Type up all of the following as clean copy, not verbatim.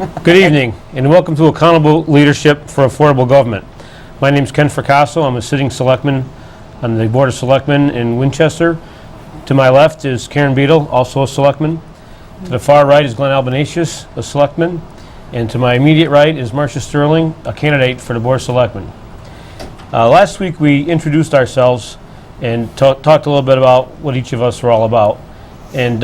Good evening, and welcome to Accountable Leadership for Affordable Government. My name is Ken Fracasso. I'm a sitting selectman on the Board of Selectmen in Winchester. To my left is Karen Beadle, also a selectman. To the far right is Glenn Albanesius, a selectman. And to my immediate right is Marcia Sterling, a candidate for the Board of Selectmen. Last week we introduced ourselves and talked a little bit about what each of us are all about. And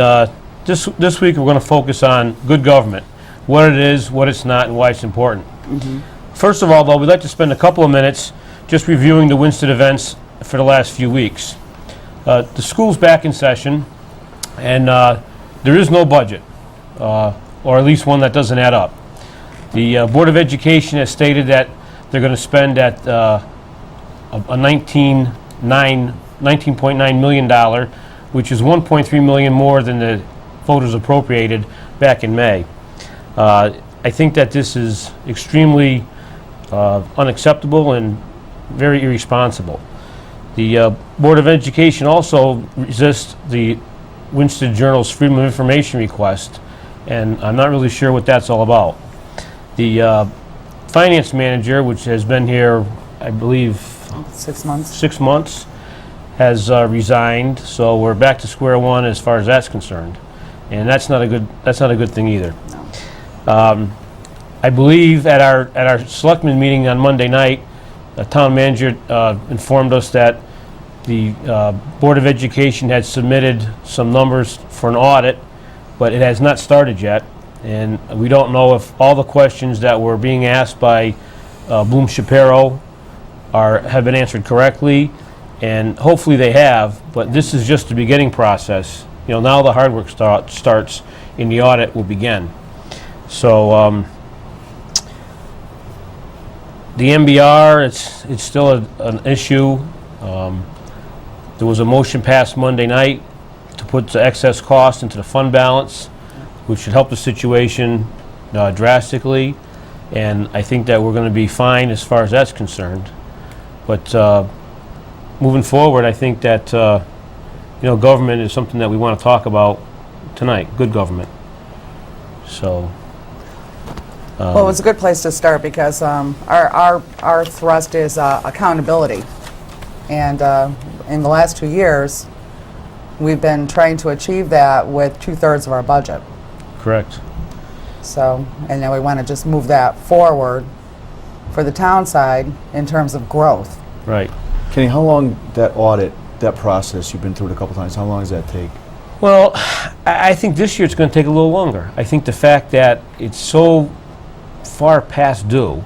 this week we're going to focus on good government, what it is, what it's not, and why it's important. First of all, though, we'd like to spend a couple of minutes just reviewing the Winsted events for the last few weeks. The school's back in session, and there is no budget, or at least one that doesn't add up. The Board of Education has stated that they're going to spend at a $19.9 million, which is $1.3 million more than the voters appropriated back in May. I think that this is extremely unacceptable and very irresponsible. The Board of Education also resists the Winsted Journal's Freedom of Information request, and I'm not really sure what that's all about. The finance manager, which has been here, I believe, 6 months. 6 months, has resigned, so we're back to square one as far as that's concerned, and that's not a good thing either. No. I believe at our selectmen meeting on Monday night, the town manager informed us that the Board of Education had submitted some numbers for an audit, but it has not started yet, and we don't know if all the questions that were being asked by Bloom Shapiro have been answered correctly, and hopefully they have, but this is just the beginning process. You know, now the hard work starts and the audit will begin. So the MBR, it's still an issue. There was a motion passed Monday night to put the excess cost into the fund balance, which should help the situation drastically, and I think that we're going to be fine as far as that's concerned. But moving forward, I think that government is something that we want to talk about tonight. Good government. So. Well, it's a good place to start because our thrust is accountability, and in the last 2 years, we've been trying to achieve that with 2/3 of our budget. Correct. So, and now we want to just move that forward for the town side in terms of growth. Right. Kenny, how long that audit, that process, you've been through it a couple times, how long does that take? Well, I think this year it's going to take a little longer. I think the fact that it's so far past due,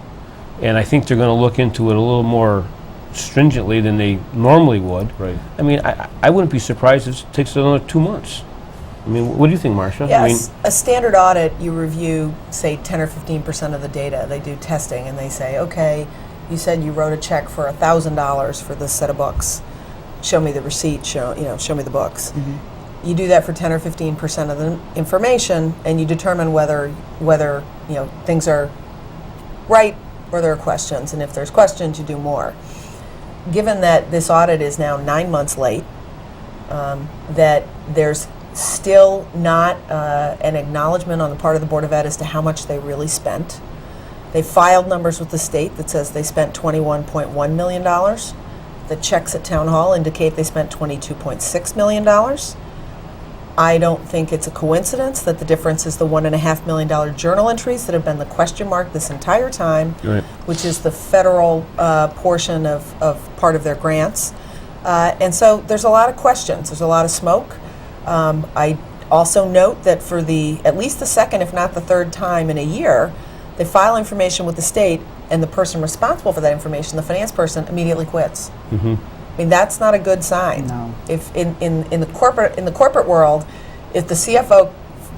and I think they're going to look into it a little more stringently than they normally would. Right. I mean, I wouldn't be surprised if it takes another 2 months. I mean, what do you think, Marcia? Yes, a standard audit, you review, say, 10 or 15% of the data. They do testing, and they say, okay, you said you wrote a check for $1,000 for this set of books. Show me the receipt. Show me the books. Mm-hmm. You do that for 10 or 15% of the information, and you determine whether things are right or there are questions. And if there's questions, you do more. Given that this audit is now 9 months late, that there's still not an acknowledgement on the part of the Board of Ed as to how much they really spent. They filed numbers with the state that says they spent $21.1 million. The checks at Town Hall indicate they spent $22.6 million. I don't think it's a coincidence that the difference is the $1.5 million journal entries that have been the question mark this entire time, Right. which is the federal portion of part of their grants. And so there's a lot of questions. There's a lot of smoke. I also note that for at least the second, if not the third time in a year, they file information with the state, and the person responsible for that information, the finance person, immediately quits. Mm-hmm. I mean, that's not a good sign. No. If in the corporate world, if the CFO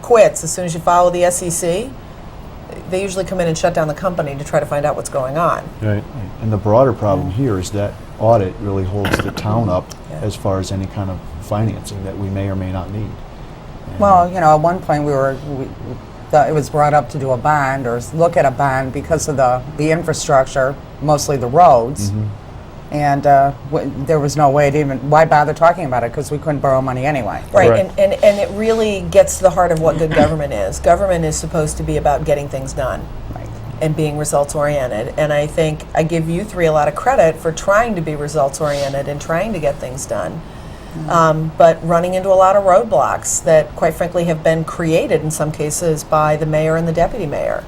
quits as soon as you file with the SEC, they usually come in and shut down the company to try to find out what's going on. Right. And the broader problem here is that audit really holds the town up Yeah. as far as any kind of financing that we may or may not need. And Well, at one point it was brought up to do a bond or look at a bond because of the infrastructure, mostly the roads. Mhm. And there was no way to even, why bother talking about it? Because we couldn't borrow money anyway. Right, Correct. and it really gets to the heart of what good government is. Government is supposed to be about getting things done Right. and being results oriented. And I think I give you three a lot of credit for trying to be results oriented and trying to get things done. But running into a lot of roadblocks that, quite frankly, have been created in some cases by the mayor and the deputy mayor.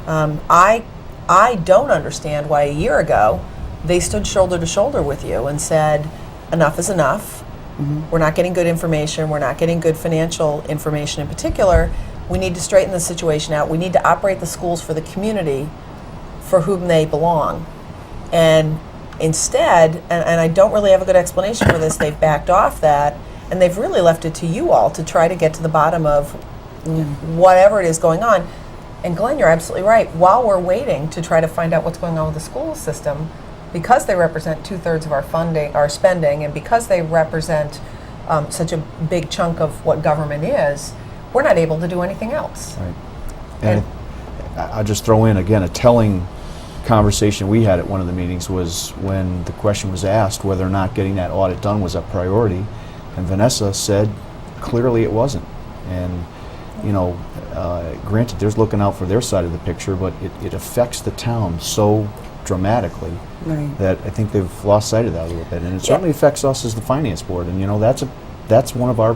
I don't understand why a year ago they stood shoulder to shoulder with you and said, enough is enough. We're not getting good information. We're not getting good financial information in particular. We need to straighten the situation out. We need to operate the schools for the community for whom they belong. And instead, and I don't really have a good explanation for this, they've backed off that, and they've really left it to you all to try to get to the bottom of whatever it is going on. And Glenn, you're absolutely right. While we're waiting to try to find out what's going on with the school system, because they represent 2/3 of our funding, our spending, and because they represent such a big chunk of what government is, we're not able to do anything else. Right. And I'll just throw in, again, a telling conversation we had at one of the meetings was when the question was asked whether or not getting that audit done was a priority, and Vanessa said clearly it wasn't. And you know, granted, there's looking out for their side of the picture, but it affects the town so dramatically Right. that I think they've lost sight of that a little bit, and it certainly affects us as the finance board. And you know, that's one of our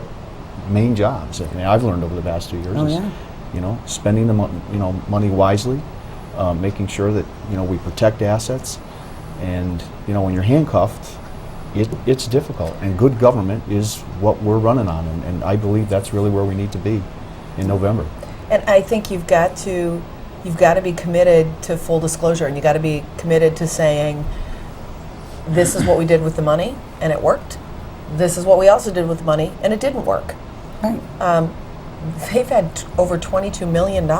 main jobs. I mean, I've learned over the past 2 years Oh, is, yeah. you know, spending the money wisely, making sure that we protect assets, and when you're handcuffed, it's difficult. And good government is what we're running on, and I believe that's really where we need to be in November. And I think you've got to be committed to full disclosure, and you've got to be committed to saying, this is what we did with the money, and it worked. This is what we also did with the money, and it didn't work. Right. They've had over $22 million,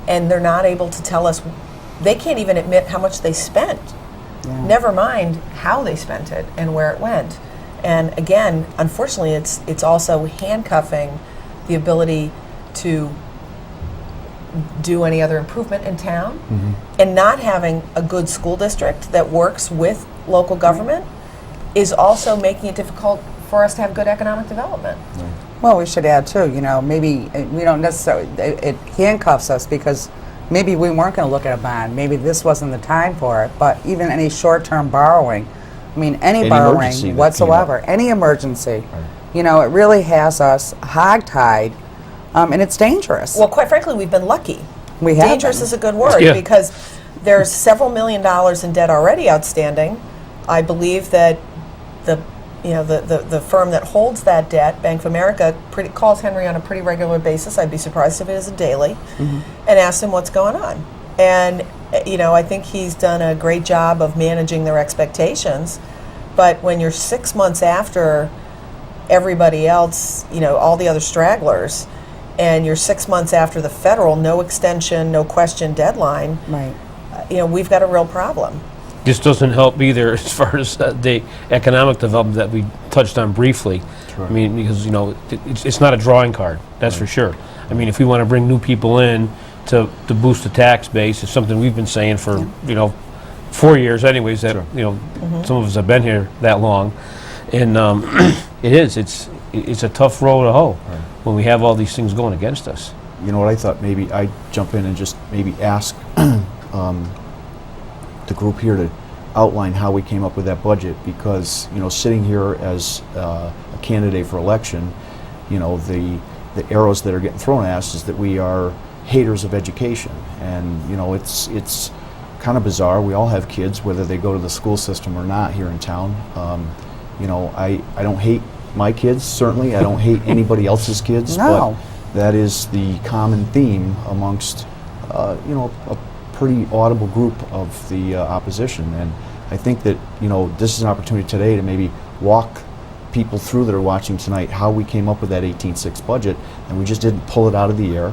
and they're not able to tell us. They can't even admit how much they spent. Yeah. Never mind how they spent it and where it went. And again, unfortunately, it's also handcuffing the ability to do any other improvement in town, and not having a good school district that works with local government is also making it difficult for us to have good economic development. Well, we should add too, maybe we don't necessarily, it handcuffs us because maybe we weren't going to look at a bond. Maybe this wasn't the time for it. But even any short-term borrowing, I mean, any emergency that borrowing came up. whatsoever, any emergency, it really has us hogtied, and it's dangerous. Well, quite frankly, we've been lucky. We have Dangerous been. is a good word, Yeah. because there's several $1 million in debt already outstanding. I believe that the firm that holds that debt, Bank of America, calls Henry on a pretty regular basis. I'd be surprised if it isn't daily, and asks him what's going on. And I think he's done a great job of managing their expectations. But when you're 6 months after everybody else, all the other stragglers, and you're 6 months after the federal no extension, no question deadline, Right. We've got a real problem. This doesn't help either as far as the economic development that we touched on briefly. Sure. I mean, because, it's not a drawing card, that's for sure. I mean, if we want to bring new people in to boost the tax base, it's something we've been saying for, 4 years anyways, that, Sure. some of us have been here that long. And it's a tough row to hoe when we have all these things going against us. You know what, I thought maybe I'd jump in and just maybe ask the group here to outline how we came up with that budget, because sitting here as a candidate for election, the arrows that are getting thrown at us is that we are haters of education, and it's kind of bizarre. We all have kids, whether they go to the school system or not here in town. I don't hate my kids, certainly. I don't hate anybody else's kids, No. but that is the common theme amongst a pretty audible group of the opposition. And I think that this is an opportunity today to maybe walk people through that are watching tonight how we came up with that 18.6 budget, and we just didn't pull it out of the air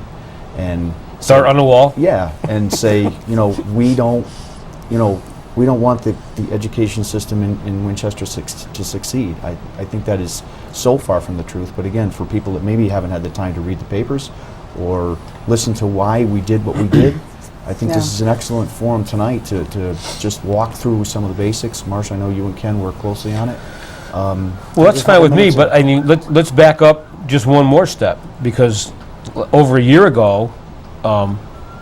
and Start on the wall. yeah, and say, we don't want the education system in Winchester to succeed. I think that is so far from the truth. But again, for people that maybe haven't had the time to read the papers or listen to why we did what we did, I think Yeah. this is an excellent forum tonight to just walk through some of the basics. Marcia, I know you and Ken work closely on it. Well, that's fine with me, but I mean, let's back up just one more step, because over a year ago,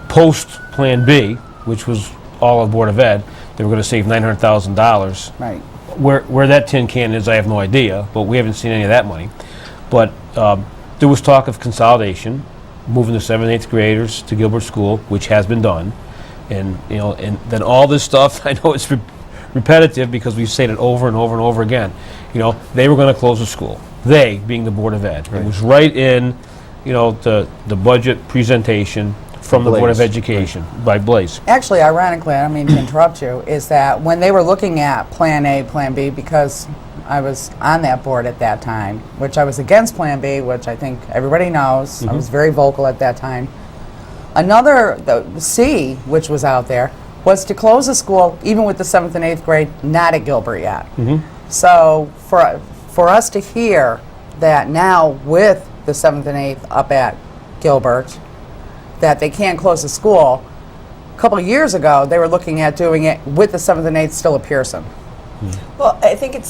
post Plan B, which was all of Board of Ed, they were going to save $900,000. Right. Where that tin can is, I have no idea, but we haven't seen any of that money. But there was talk of consolidation, moving the 7th and 8th graders to Gilbert School, which has been done. And, you know, and then all this stuff, I know it's repetitive because we've said it over and over and over again. You know, they were going to close the school. They, being the Board of Ed. It was right in, you know, the budget presentation from the Board of Blaze. Education by Blaze. Actually, ironically, I don't mean to interrupt you, is that when they were looking at Plan A, Plan B, because I was on that board at that time, which I was against Plan B, which I think everybody knows. I was very vocal at that time. Another, the C, which was out there, was to close the school, even with the 7th and 8th grade, not at Gilbert yet. So for us to hear that now with the 7th and 8th up at Gilbert, that they can't close the school, a couple of years ago, they were looking at doing it with the 7th and 8th still at Pearson. Well, I think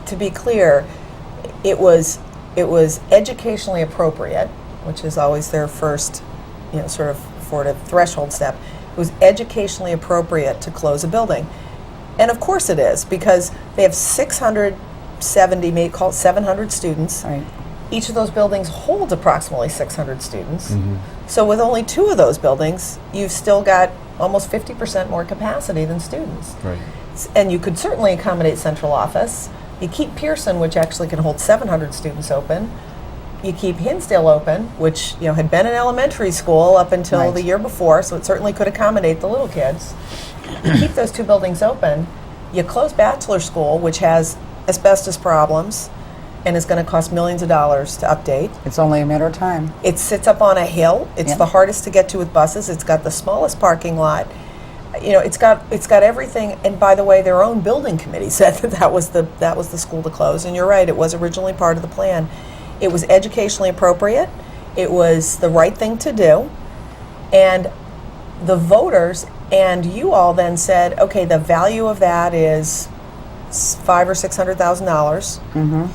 to be clear, it was educationally appropriate, which is always their first, you know, sort of for the threshold step. It was educationally appropriate to close a building. And of course it is, because they have 670, maybe call it 700 students. Right. Each of those buildings holds approximately 600 students. So with only 2 of those buildings, you've still got almost 50% more capacity than students. Right. And you could certainly accommodate central office. You keep Pearson, which actually can hold 700 students open. You keep Hinsdale open, which, you know, had been an elementary school up until Right. the year before, so it certainly could accommodate the little kids. You keep those 2 buildings open. You close Bachelor School, which has asbestos problems and is going to cost millions of dollars to update. It's only a matter of time. It sits up on a hill. It's Yeah. the hardest to get to with buses. It's got the smallest parking lot. You know, it's got everything. And by the way, their own building committee said that was the school to close. And you're right, it was originally part of the plan. It was educationally appropriate. It was the right thing to do. And the voters and you all then said, okay, the value of that is $500,000 or $600,000.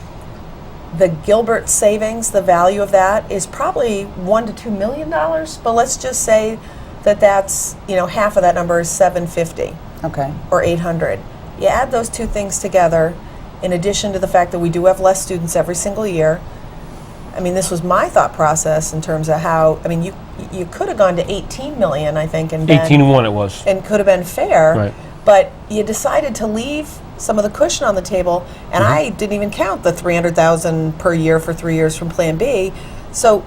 The Gilbert savings, the value of that is probably $1 to $2 million. But let's just say that that's, you know, half of that number is 750 Okay. or 800. You add those 2 things together, in addition to the fact that we do have less students every single year. I mean, this was my thought process in terms of how, I mean, you could have gone to 18 million, I think, and 18-1 it was. and could have been fair, Right. but you decided to leave some of the cushion on the table, and I didn't even count the 300,000 per year for 3 years from Plan B. So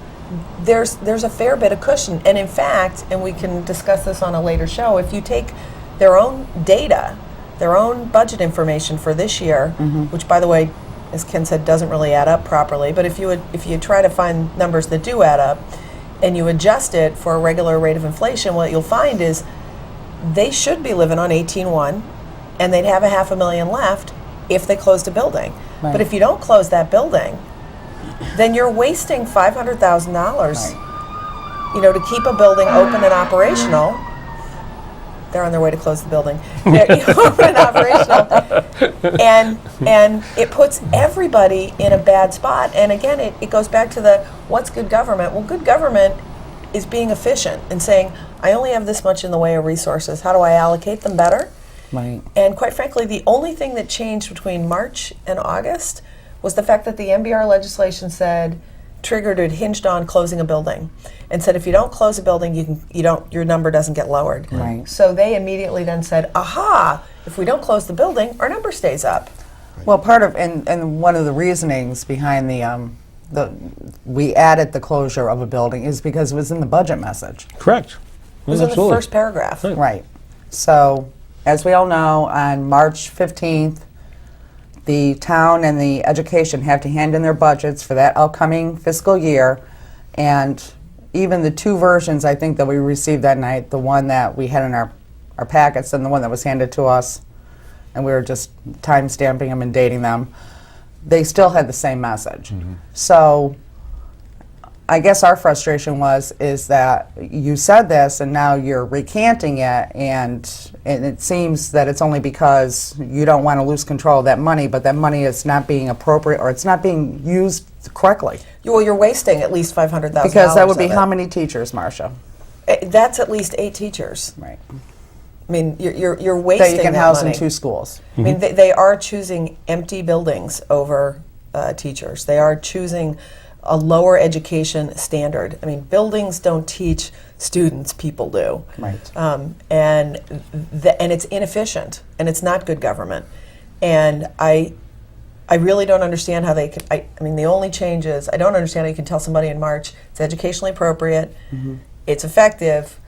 there's a fair bit of cushion, and in fact, and we can discuss this on a later show, if you take their own data, their own budget information for this year, which, by the way, as Ken said, doesn't really add up properly, but if you try to find numbers that do add up, and you adjust it for a regular rate of inflation, what you'll find is they should be living on 18.1, and they'd have $500,000 left if they closed a building. Right. But if you don't close that building, then you're wasting $500,000, you know, to keep a building open and operational. They're on their way to close the building. They're open and operational, and it puts everybody in a bad spot. And again, it goes back to the what's good government? Well, good government is being efficient and saying, I only have this much in the way of resources. How do I allocate them better? Right. And quite frankly, the only thing that changed between March and August was the fact that the MBR legislation said triggered it hinged on closing a building, and said if you don't close a building, your number doesn't get lowered. Right. So they immediately then said, aha! If we don't close the building, our number stays up. Well, part of and one of the reasonings behind we added the closure of a building is because it was in the budget message. Correct. It was in the first paragraph. Right. Right. So, as we all know, on March 15th, the town and the education have to hand in their budgets for that upcoming fiscal year, and even the 2 versions I think that we received that night, the one that we had in our packets and the one that was handed to us, and we were just time stamping them and dating them, they still had the same message. So I guess our frustration is that you said this and now you're recanting it, and it seems that it's only because you don't want to lose control of that money, but that money is not being appropriate or it's not being used correctly. Well, you're wasting at least $500,000. Because that would be how many teachers, Marcia? That's at least 8 teachers. Right. I mean, you're wasting That you can that house money. in 2 schools. I mean, they are choosing empty buildings over teachers. They are choosing a lower education standard. I mean, buildings don't teach students, people do. Right. And it's inefficient, and it's not good government. And I really don't understand how they can. I mean, the only change is I don't understand how you can tell somebody in March it's educationally appropriate, it's effective,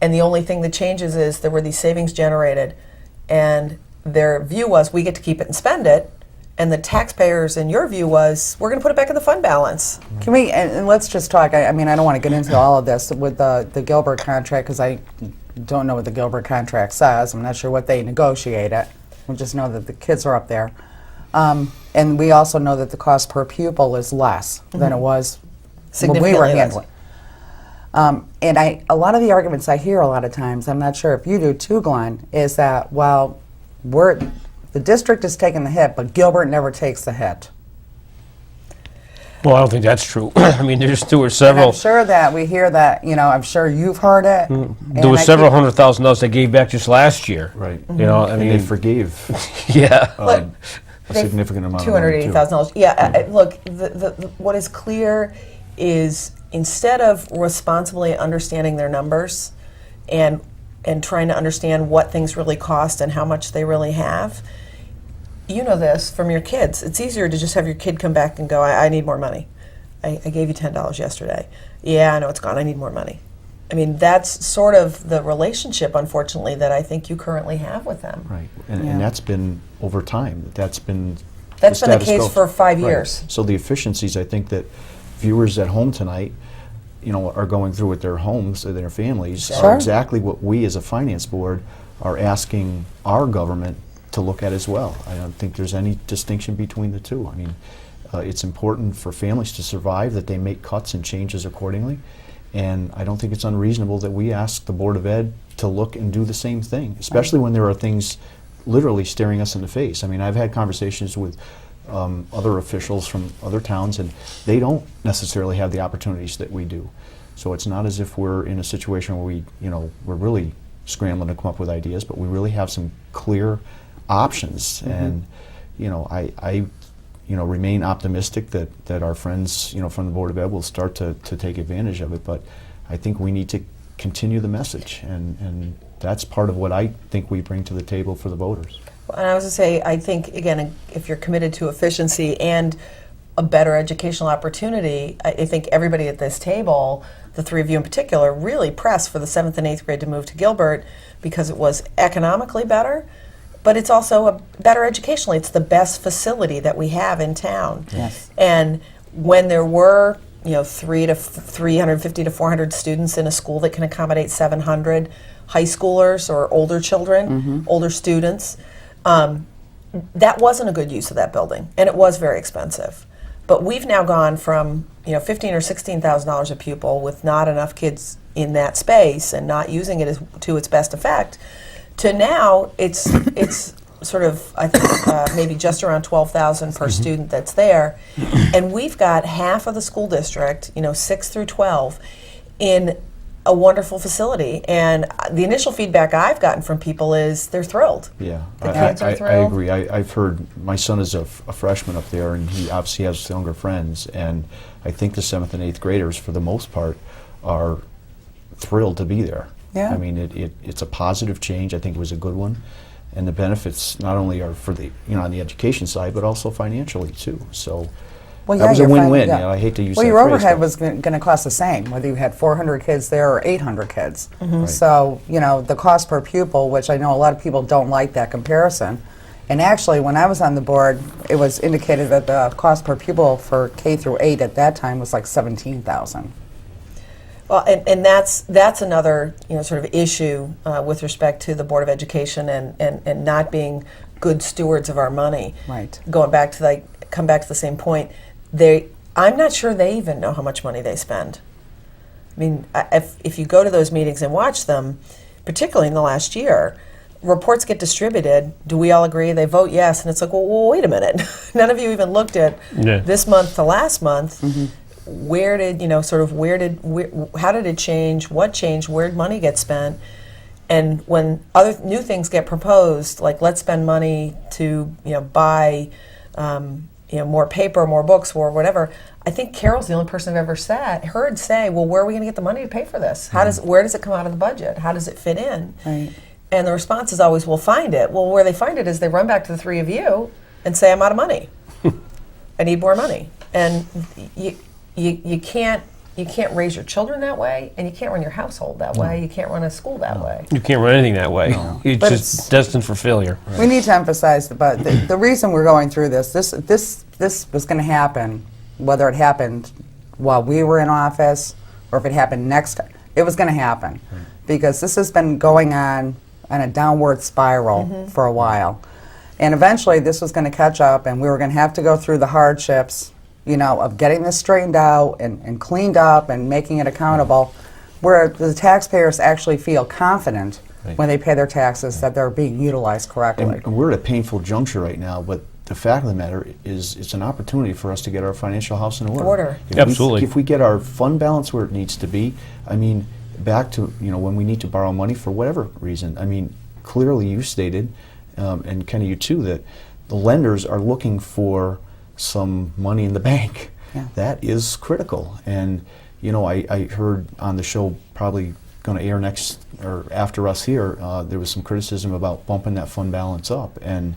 and the only thing that changes is there were these savings generated, and their view was we get to keep it and spend it, and the taxpayers, in your view, was we're going to put it back in the fund balance. Can we, and let's just talk, I mean, I don't want to get into all of this with the Gilbert contract, because I don't know what the Gilbert contract says. I'm not sure what they negotiate it. We just know that the kids are up there. And we also know that the cost per pupil is less than it was when we were Significantly less. handling. And a lot of the arguments I hear a lot of times, I'm not sure if you do too, Glenn, is that, well, the district is taking the hit, but Gilbert never takes the hit. Well, I don't think that's true. I mean, there were And several, I'm sure that we hear that, I'm sure you've heard it. there was several $100,000 they gave back just last year. Right. You know, I And mean, they forgave yeah. But a significant amount of money, too. $280,000. Yeah, look, what is clear is instead of responsibly understanding their numbers and trying to understand what things really cost and how much they really have, you know this from your kids. It's easier to just have your kid come back and go, I need more money. I gave you $10 yesterday. Yeah, I know it's gone. I need more money. I mean, that's sort of the relationship, unfortunately, that I think you currently have with them. Right, and, Yeah. and that's been over time. That's been That's been the status case quo. for 5 Right. years. So the efficiencies, I think that viewers at home tonight, are going through with their homes or their families Sure. are exactly what we as a finance board are asking our government to look at as well. I don't think there's any distinction between the two. I mean, it's important for families to survive that they make cuts and changes accordingly. And I don't think it's unreasonable that we ask the Board of Ed to look and do the same thing, especially when there are things literally staring us in the face. I mean, I've had conversations with other officials from other towns, and they don't necessarily have the opportunities that we do. So it's not as if we're in a situation where we're really scrambling to come up with ideas, but we really have some clear options. And I remain optimistic that our friends from the Board of Ed will start to take advantage of it. But I think we need to continue the message, and that's part of what I think we bring to the table for the voters. And I was going to say, I think, again, if you're committed to efficiency and a better educational opportunity, I think everybody at this table, the three of you in particular, really pressed for the 7th and 8th grade to move to Gilbert because it was economically better, but it's also a better educationally. It's the best facility that we have in town. Yes. And when there were 350 to 400 students in a school that can accommodate 700 high schoolers or older children, older students, that wasn't a good use of that building, and it was very expensive. But we've now gone from $15,000 or $16,000 a pupil with not enough kids in that space and not using it to its best effect, to now it's sort of, I think, maybe just around $12,000 per student that's there, and we've got half of the school district, 6 through 12, in a wonderful facility. And the initial feedback I've gotten from people is they're thrilled. Yeah, The kids are I thrilled. agree. I've heard, my son is a freshman up there, and he obviously has younger friends, and I think the 7th and 8th graders, for the most part, are thrilled to be there. Yeah. I mean, it's a positive change. I think it was a good one, and the benefits not only are for the on the education side, but also financially too. So Well, that was a you're fine, win-win. yeah. I hate to use Well, that your phrase, overhead but- was going to cost the same, whether you had 400 kids there or 800 kids. Right. So, the cost per pupil, which I know a lot of people don't like that comparison. And actually, when I was on the board, it was indicated that the cost per pupil for K through 8 at that time was like $17,000. Well, and that's another sort of issue with respect to the Board of Education and not being good stewards of our money. Right. Come back to the same point. They I'm not sure they even know how much money they spend. I mean, if you go to those meetings and watch them, particularly in the last year, reports get distributed. Do we all agree? They vote yes, and it's like, well, wait a minute. None of you even looked at this month to last month. Where did, how did it change? What changed? Where did money get spent? And when other new things get proposed, like let's spend money to, buy, more paper, more books, or whatever, I think Carol's the only person I've ever heard say, well, where are we going to get the money to pay for this? Where does it come out of the budget? How does it fit in? Right. And the response is always, we'll find it. Well, where they find it is they run back to the three of you and say, I'm out of money. I need more money. And you can't raise your children that way, and you can't run your household that way. You can't run a school that way. You can't run anything that way. It's But just destined for failure. We need to emphasize the reason we're going through this was going to happen, whether it happened while we were in office or if it happened next time. It was going to happen because this has been going on a downward spiral for a while. And eventually this was going to catch up, and we were going to have to go through the hardships, of getting this straightened out and cleaned up and making it accountable, where the taxpayers actually feel confident when they pay their taxes that they're being utilized correctly. And we're at a painful juncture right now, but the fact of the matter is it's an opportunity for us to get our financial house in order. Absolutely. If we get our fund balance where it needs to be, I mean, back to, when we need to borrow money for whatever reason, I mean, clearly you stated, and Kenny, you too, that the lenders are looking for some money in the bank. Yeah. That is critical. And, I heard on the show, probably going to air next or after us here, there was some criticism about bumping that fund balance up. And,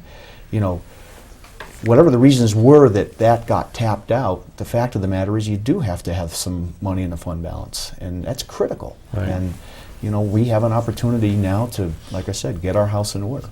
whatever the reasons were that got tapped out, the fact of the matter is you do have to have some money in the fund balance, and that's critical. Right. And, we have an opportunity now to, like I said, get our house in order.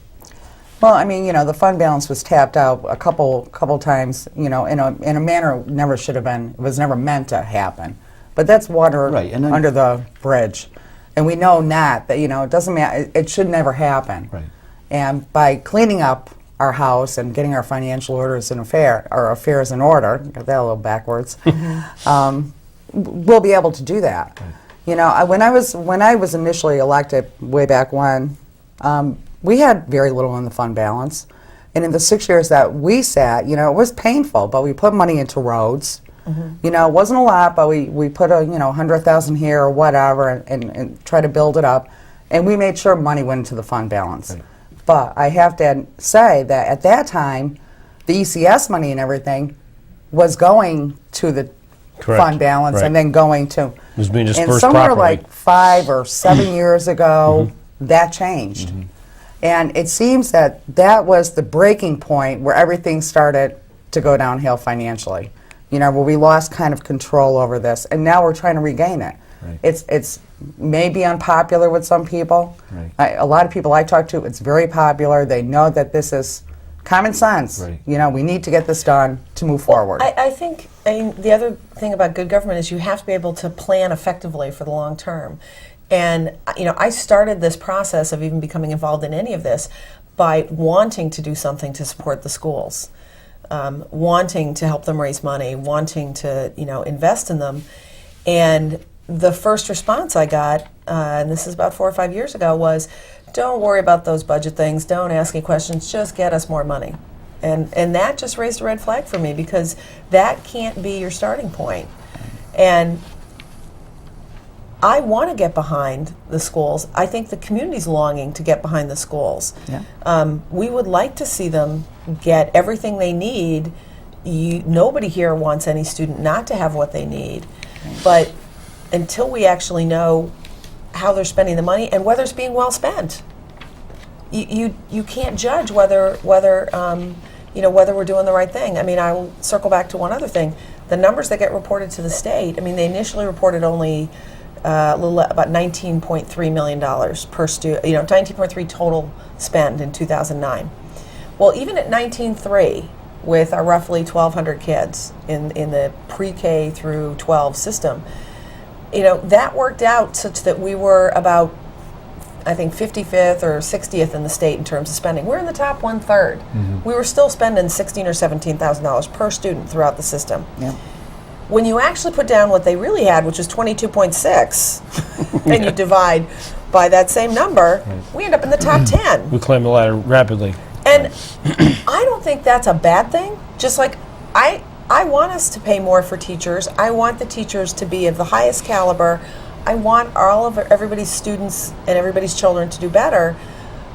Well, I mean, the fund balance was tapped out a couple times, in a manner it never should have been. It was never meant to happen. But that's water and then, under the bridge, and we know that it doesn't matter. It should never happen. Right. And by cleaning up our house and getting our financial affairs in order, got that a little backwards, we'll be able to do that. Right. When I was initially elected way back when. We had very little in the fund balance, and in the 6 years that we sat, it was painful, but we put money into roads. It wasn't a lot, but we put 100,000 here or whatever, and try to build it up, and we made sure money went into the fund balance. Right. But I have to say that at that time, the ECS money and everything was going to the fund balance, and then going to. It was being dispersed and somewhere properly. like 5 or 7 years ago, that changed. And it seems that was the breaking point where everything started to go downhill financially, where we lost kind of control over this, and now we're trying to regain it. Right. It's maybe unpopular with some people. Right. A lot of people I talk to, it's very popular. They know that this is common sense. Right. We need to get this done to move forward. I think the other thing about good government is you have to be able to plan effectively for the long term. And I started this process of even becoming involved in any of this by wanting to do something to support the schools, wanting to help them raise money, wanting to invest in them. And the first response I got, and this is about 4 or 5 years ago, was, don't worry about those budget things, don't ask any questions, just get us more money. And that just raised a red flag for me, because that can't be your starting point. And I want to get behind the schools. I think the community's longing to get behind the schools. Yeah. We would like to see them get everything they need. Nobody here wants any student not to have what they need. But until we actually know how they're spending the money and whether it's being well spent, you can't judge whether we're doing the right thing. I mean, I will circle back to one other thing. The numbers that get reported to the state, they initially reported only about $19.3 million per student, 19.3 total spend in 2009. Well, even at 19.3, with our roughly 1,200 kids in the pre-K through 12 system, that worked out such that we were about, I think, 55th or 60th in the state in terms of spending. We're in the top 1/3. We were still spending $16,000 or $17,000 per student throughout the system. Yeah. when you actually put down what they really had, which was 22.6, and you divide by that same number, we end up in the top 10. We climb the ladder rapidly. And I don't think that's a bad thing. Just like I want us to pay more for teachers. I want the teachers to be of the highest caliber. I want everybody's students and everybody's children to do better.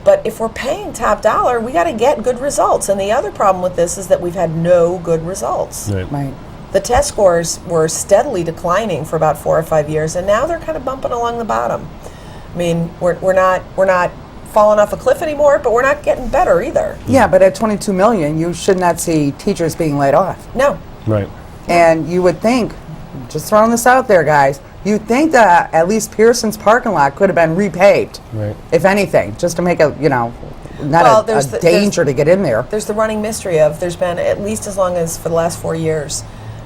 But if we're paying top dollar, we got to get good results. And the other problem with this is that we've had no good results. Right. The test scores were steadily declining for about 4 or 5 years, and now they're kind of bumping along the bottom. I mean, we're not falling off a cliff anymore, but we're not getting better either. Yeah, but at 22 million, you should not see teachers being laid off. No. Right. And you would think, just throwing this out there, guys, you'd think that at least Pearson's parking lot could have been repaved, Right. if anything, just to make a, not Well, a there's danger to get in there. There's the running mystery of there's been at least as long as for the last 4 years,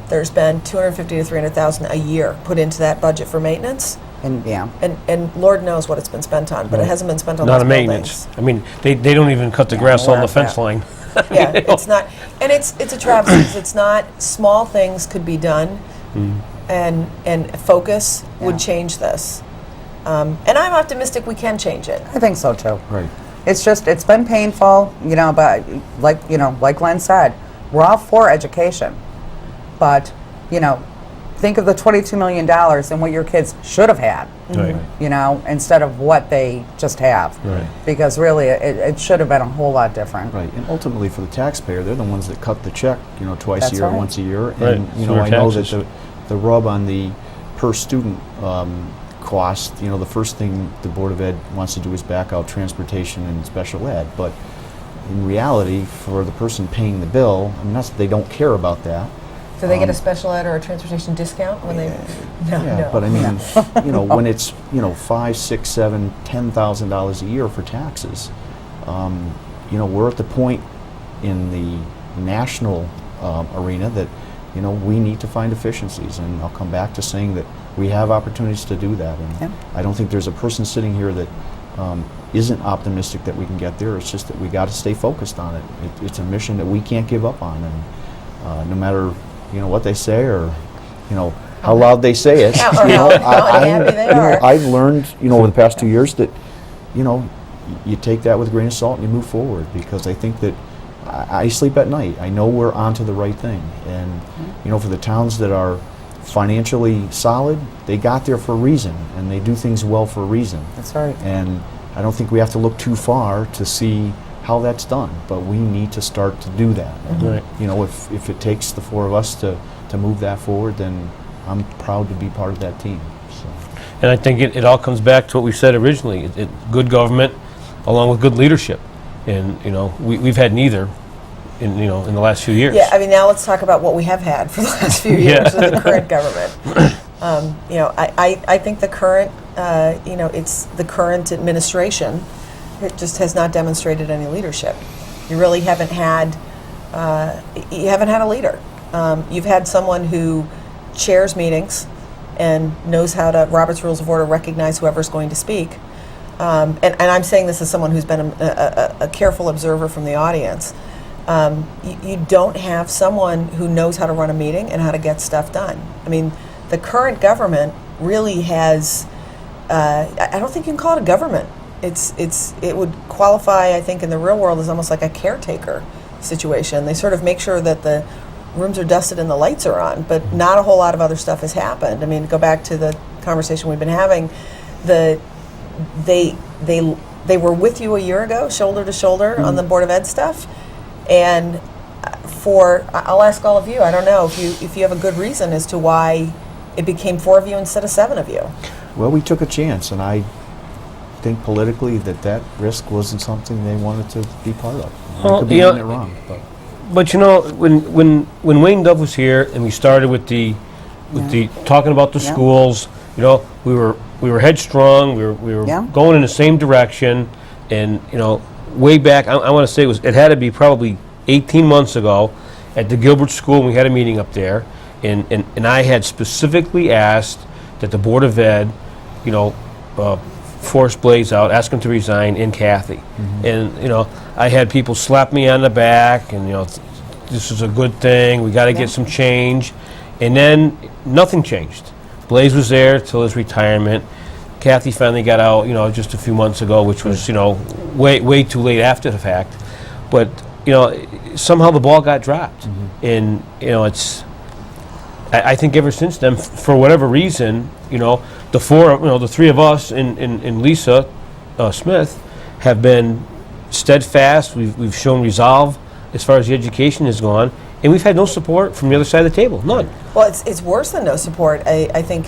there's been $250,000 to $300,000 a year put into that budget for maintenance. And yeah, And Lord knows what it's been spent on, but it hasn't been spent on Not those a maintenance. buildings. I mean, they don't even cut the Yeah, grass I'm on aware the of fence that. line. Yeah, it's not, and it's a travesty. 'Cause it's not small things could be done, and focus would Yeah. change this. And I'm optimistic we can change it. I think so too. Right. It's just, it's been painful, but like Glenn said, we're all for education. But, think of the $22 million and what your kids should have had, Right. instead of what they just have. Right. Because really, it should have been a whole lot different. Right, and ultimately for the taxpayer, they're the ones that cut the check, twice That's a year, right. once a year. Right, And, so our I know that taxes. the rub on the per student cost, the first thing the Board of Ed wants to do is back out transportation and special ed. But in reality, for the person paying the bill, not that they don't care about that. Do they get a special ed or a transportation discount when they? No, Yeah, no. but I mean, when it's $5, $6, $7, $10,000 a year for taxes, we're at the point in the national arena that we need to find efficiencies, and I'll come back to saying that we have opportunities to do that, and Yeah. I don't think there's a person sitting here that isn't optimistic that we can get there. It's just that we got to stay focused on it. It's a mission that we can't give up on, and no matter what they say or how loud they say it. Or how happy they are. I've learned over the past 2 years that you take that with a grain of salt and you move forward, because I think that I sleep at night. I know we're onto the right thing, and for the towns that are financially solid, they got there for a reason, and they do things well for a reason. That's right. And I don't think we have to look too far to see how that's done, but we need to start to do that. And, Right. if it takes the four of us to move that forward, then I'm proud to be part of that team. So. And I think it all comes back to what we said originally. Good government along with good leadership. And, we've had neither in the last few years. Yeah, I mean, now let's talk about what we have had for the last few years with the current government. I think the current, it's the current administration. It just has not demonstrated any leadership. You really haven't had, a leader. You've had someone who chairs meetings and knows how to, Robert's Rules of Order, recognize whoever's going to speak. And I'm saying this as someone who's been a careful observer from the audience. You don't have someone who knows how to run a meeting and how to get stuff done. I mean, the current government really has, I don't think you can call it a government. It would qualify, I think, in the real world as almost like a caretaker situation. They sort of make sure that the rooms are dusted and the lights are on, but not a whole lot of other stuff has happened. I mean, go back to the conversation we've been having. They were with you a year ago, shoulder to shoulder, on the Board of Ed stuff, and I'll ask all of you. I don't know if you have a good reason as to why it became 4 of you instead of 7 of you. Well, we took a chance, and I think politically that risk wasn't something they wanted to be part of. Well, I could be getting it wrong. But when Wayne Dove was here and we started with the talking about the Yeah. schools, we were headstrong. We were Yeah. going in the same direction, and way back, I want to say it had to be probably 18 months ago at the Gilbert School, and we had a meeting up there, and I had specifically asked that the Board of Ed, force Blaze out, ask him to resign, and Kathy. And, I had people slap me on the back, and, this is a good thing, we got to get some change. And then nothing changed. Blaze was there till his retirement. Kathy finally got out, just a few months ago, which was, way too late after the fact. But, somehow the ball got dropped. And, I think ever since then, for whatever reason, the three of us and Lisa Smith have been steadfast. We've shown resolve as far as the education has gone, and we've had no support from the other side of the table, none. Well, it's worse than no support. I think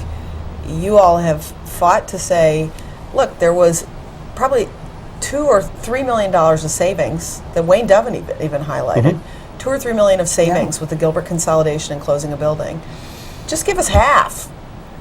you all have fought to say, look, there was probably $2 or $3 million of savings that Wayne Doven even highlighted. Mm-hmm. $2 or $3 million of savings with the Gilbert consolidation and closing a building. Just give us half.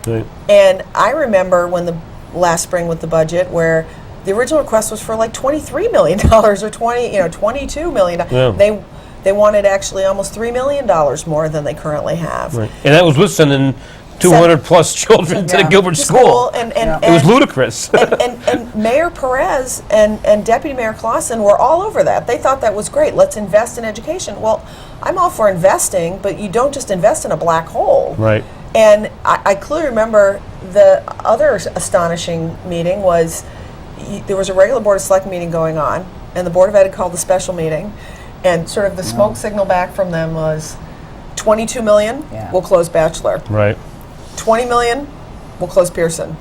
Right. And I remember when the last spring with the budget, where the original request was for like $23 million or $22 million. Yeah. They wanted actually almost $3 million more than they currently have. Right. And that was with sending 200 plus children to the Gilbert school. It was ludicrous. and Mayor Perez and Deputy Mayor Clausen were all over that. They thought that was great. Let's invest in education. Well, I'm all for investing, but you don't just invest in a black hole. Right. And I clearly remember the other astonishing meeting was there was a regular Board of Select meeting going on, and the Board of Ed had called the special meeting, and sort of the smoke signal back from them was $22 million, we'll close Bachelor. Right. $20 million, we'll close Pearson.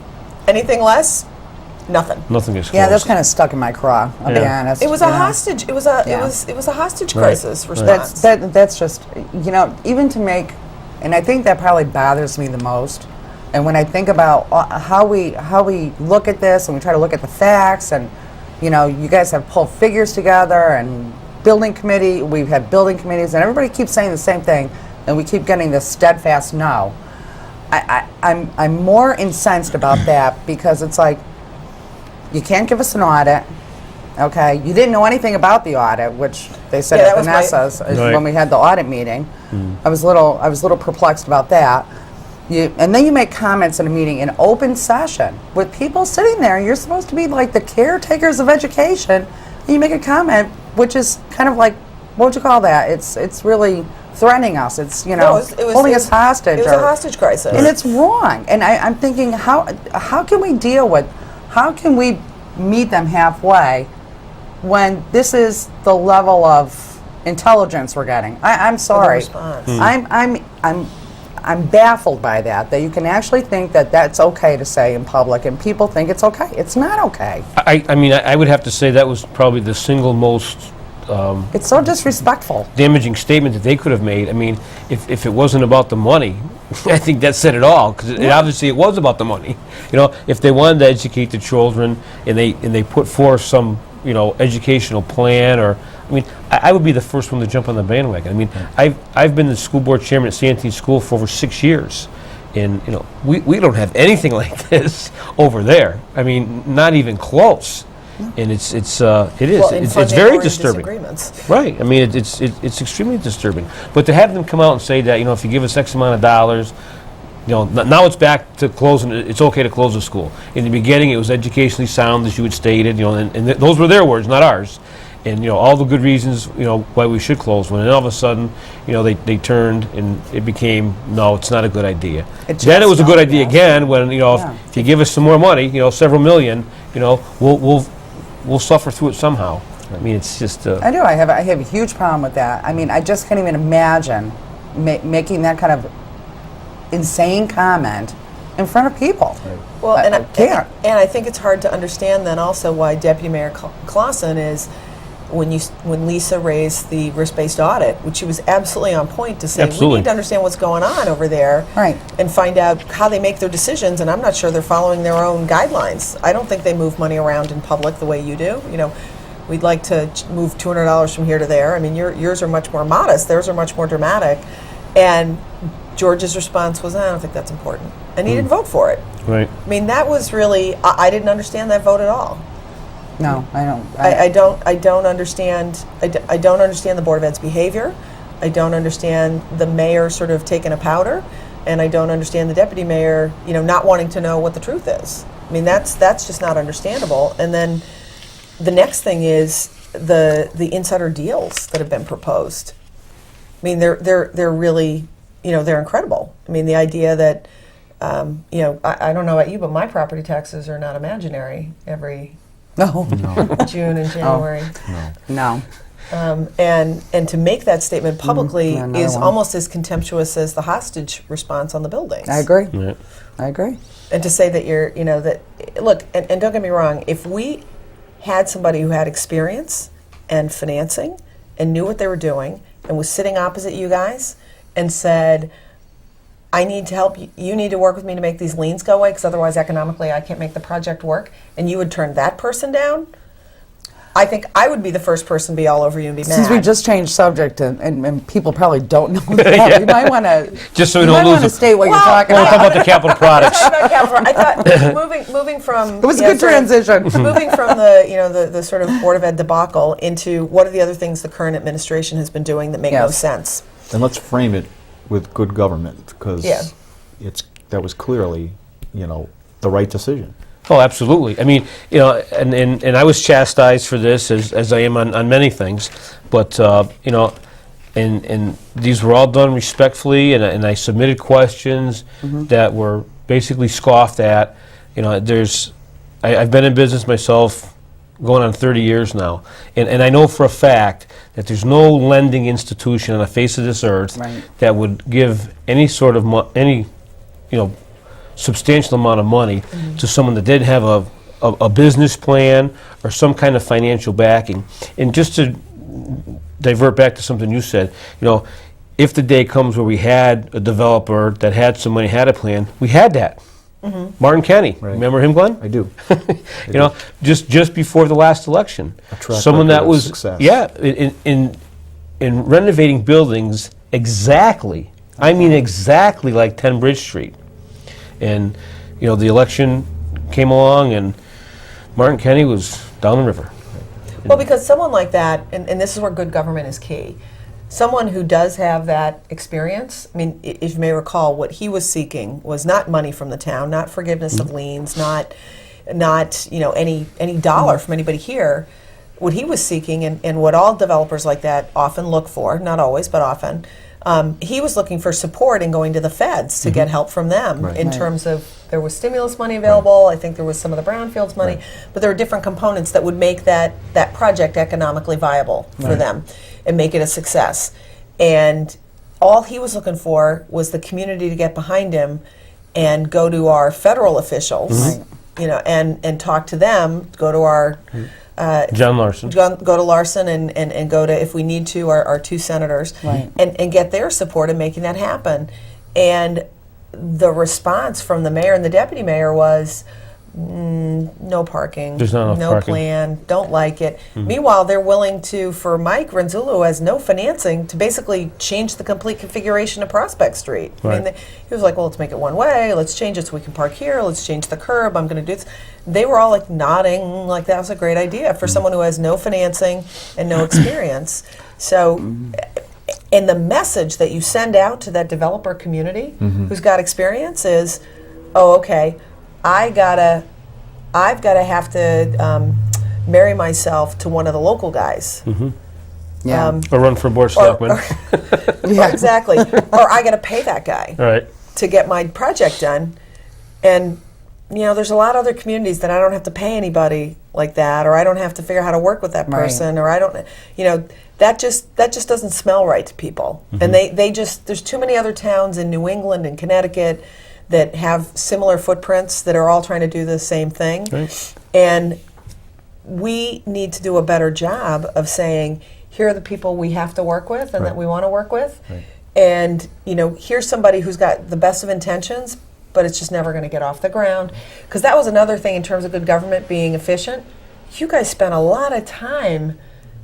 Anything less, nothing. Nothing is closed. Yeah, that's kind of stuck in my craw, I'll be honest. It was a hostage. It was a hostage crisis response. That's just, even to make, and I think that probably bothers me the most. And when I think about how we look at this, and we try to look at the facts, and you guys have pulled figures together, and building committee, we've had building committees, and everybody keeps saying the same thing, and we keep getting this steadfast no. I'm more incensed about that, because it's like, you can't give us an audit, okay? You didn't know anything about the audit, which they said at Vanessa's when we had the audit meeting. I was a little perplexed about that. And then you make comments in a meeting in open session with people sitting there, and you're supposed to be like the caretakers of education, and you make a comment which is kind of like, what would you call that? It's really threatening us. It's holding us hostage. It was a hostage crisis, and it's wrong. And I'm thinking, how can we meet them halfway when this is the level of intelligence we're getting? I'm sorry. I'm baffled by that you can actually think that that's okay to say in public, and people think it's okay. It's not okay. I would have to say that was probably the single most it's so disrespectful. Damaging statement that they could have made. I mean, if it wasn't about the money, I think that said it all, because obviously it was about the money. If they wanted to educate the children, and they put forth some educational plan, or I would be the first one to jump on the bandwagon. I've been the school board chairman at Santee School for over 6 years, and we don't have anything like this over there. Not even close. And it's very disturbing. Right. It's extremely disturbing. But to have them come out and say that if you give us X amount of dollars, now it's back to closing. It's okay to close the school. In the beginning, it was educationally sound, as you had stated. And those were their words, not ours. And all the good reasons why we should close one. And all of a sudden, they turned, and it became, no, it's not a good idea. Then it was a good idea again when if you give us some more money, several million, we'll suffer through it somehow. It's just. I do. I have a huge problem with that. I just can't even imagine making that kind of insane comment in front of people. Right. Well, and I think it's hard to understand then also why Deputy Mayor Clausen is, when Lisa raised the risk-based audit, which she was absolutely on point to say, we need to understand what's going on over there, right, and find out how they make their decisions. And I'm not sure they're following their own guidelines. I don't think they move money around in public the way you do. We'd like to move $200 from here to there. Yours are much more modest. Theirs are much more dramatic. And George's response was, I don't think that's important. And he didn't vote for it. Right. That was really, I didn't understand that vote at all. No, I don't. I don't understand. I don't understand the Board of Ed's behavior. I don't understand the mayor sort of taking a powder, and I don't understand the deputy mayor, not wanting to know what the truth is. That's just not understandable. And then the next thing is the insider deals that have been proposed. They're really, they're incredible. I mean, the idea that, you know, I don't know about you, but my property taxes are not imaginary every No, June and January. no. And to make that statement publicly yeah, another is one. almost as contemptuous as the hostage response on the buildings. I agree. Yeah. I agree. And to say that you're, you know, that, look, and don't get me wrong, if we had somebody who had experience and financing and knew what they were doing and was sitting opposite you guys and said, I need to help you, you need to work with me to make these liens go away because otherwise economically I can't make the project work, and you would turn that person down, I think I would be the first person to be all over you and be mad. Since we just changed subject and people probably don't know that, we might want to Just so we you don't might want lose to it. state what Well, you're talking We'll talk about. about the capital products. Talking about capital, I thought moving from It was a you know, good sort of- transition. moving from the you know the sort of Board of Ed debacle into what are the other things the current administration has been doing that make no Yes. sense. And let's frame it with good government, because Yeah. that was clearly, you know, the right decision. Oh, absolutely. I mean, you know, and I was chastised for this, as I am on many things, but, you know, and these were all done respectfully, and I submitted questions that were basically scoffed at. You know, I've been in business myself going on 30 years now, and I know for a fact that there's no lending institution on the face of this earth Right. that would give any sort of, you know, substantial amount of money to someone that didn't have a business plan or some kind of financial backing. And just to divert back to something you said, you know, if the day comes where we had a developer that had some money, had a plan, we had that. Martin Kenny, Right. remember him, Glenn? I do. You know, just before the last election, A track someone record that of was success. in renovating buildings exactly. I mean exactly like 10 Bridge Street, and you know the election came along and Martin Kenny was down the river. Well, because someone like that, and this is where good government is key, someone who does have that experience, I mean, if you may recall, what he was seeking was not money from the town, not forgiveness of liens, not you know, any dollar from anybody here. What he was seeking, and what all developers like that often look for, not always, but often, he was looking for support and going to the feds to get help from them Right. in Right. terms of there was stimulus money available. I think there was some of the brownfields money, but there were different components that would make that project economically viable for them and make it a success. And all he was looking for was the community to get behind him and go to our federal officials, you know, and talk to them, go to our John Larson. go to Larson and go to, if we need to, our two senators, Right. and get their support in making that happen. And the response from the mayor and the deputy mayor was, no parking, There's not enough no parking. plan, don't like it. Meanwhile, they're willing to, for Mike Renzullo, who has no financing, to basically change the complete configuration of Prospect Street. I mean, Right. he was like, well, let's make it one way, let's change it so we can park here, let's change the curb, I'm going to do this. They were all like nodding, like that was a great idea for someone who has no financing and no experience. So, and the message that you send out to that developer community who's got experience is, oh, okay, I've gotta have to marry myself to one of the local guys. Yeah. Or run for board of selectmen. Yeah. Exactly. Or I gotta pay that guy All right. to get my project done. And you know, there's a lot of other communities that I don't have to pay anybody like that, or I don't have to figure out how to work with that Right. person, or I don't, you know, that just doesn't smell right to people. And they just, there's too many other towns in New England and Connecticut that have similar footprints that are all trying to do the same thing. Right. And we need to do a better job of saying, here are the people we have to work with and that Right. we want to work with. Right. And, you know, here's somebody who's got the best of intentions, but it's just never going to get off the ground. Because that was another thing in terms of good government being efficient. You guys spent a lot of time